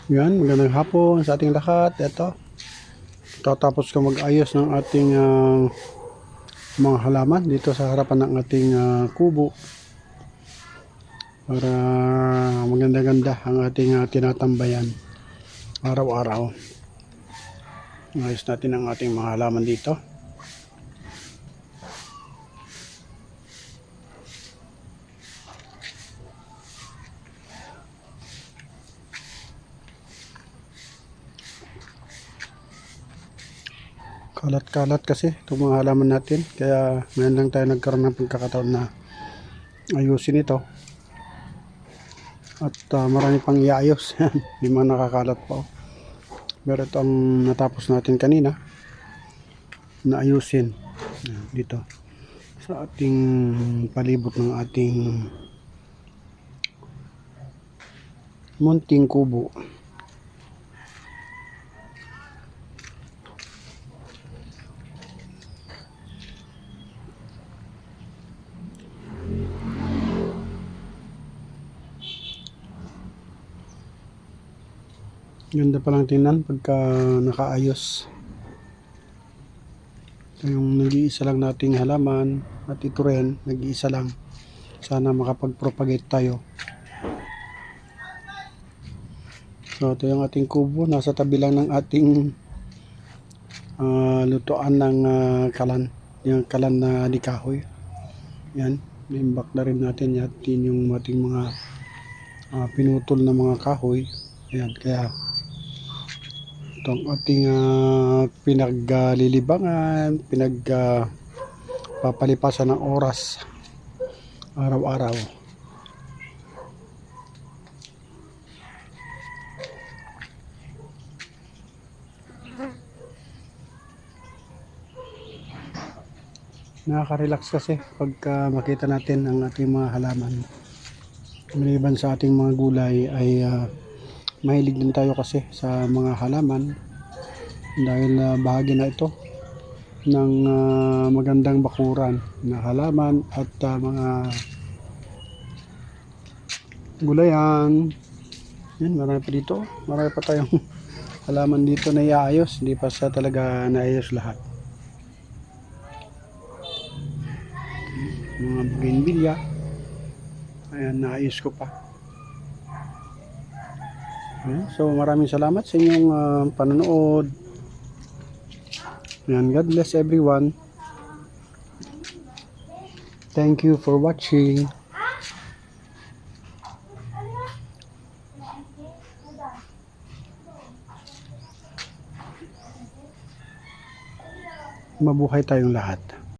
Yan, magandang hapon sa ating lahat. Ito, tatapos ko mag-ayos ng ating mga halaman dito sa harapan ng ating kubo para maganda-ganda ang ating tinatambayan araw-araw. Ayos natin ang ating mga halaman dito. Kalat-kalat kasi itong mga halaman natin, kaya ngayon lang tayo nagkaroon ng pagkakataon na ayusin ito. At marami pang iayos. May mga nakakalat pa. Pero ito ang natapos natin kanina na ayusin dito sa ating palibot ng ating munting kubo. Ganda palang tingnan pagka nakaayos. Ito yung nag-iisa lang nating halaman at ito rin nag-iisa lang. Sana makapag-propagate tayo. So ito yung ating kubo, nasa tabi lang ng ating lutuan ng kalan, yung kalan na di kahoy. Yan, imbak na rin natin yan yung ating mga pinutol na mga kahoy. Yan, kaya itong ating pinaglilibangan, papalipasan ng oras araw-araw. Nakaka-relax kasi pagka makita natin ang ating mga halaman. Maliban sa ating mga gulay ay mahilig din tayo kasi sa mga halaman dahil bahagi na ito ng magandang bakuran na halaman at mga gulayan. Yan, marami pa dito. Marami pa tayong halaman dito na iayos. Hindi pa siya talaga naayos lahat. Mga bougainvillea. Ayan, naayos ko pa. Ayan, so maraming salamat sa inyong panonood. Ayan, God bless everyone. Thank you for watching. Mabuhay tayong lahat.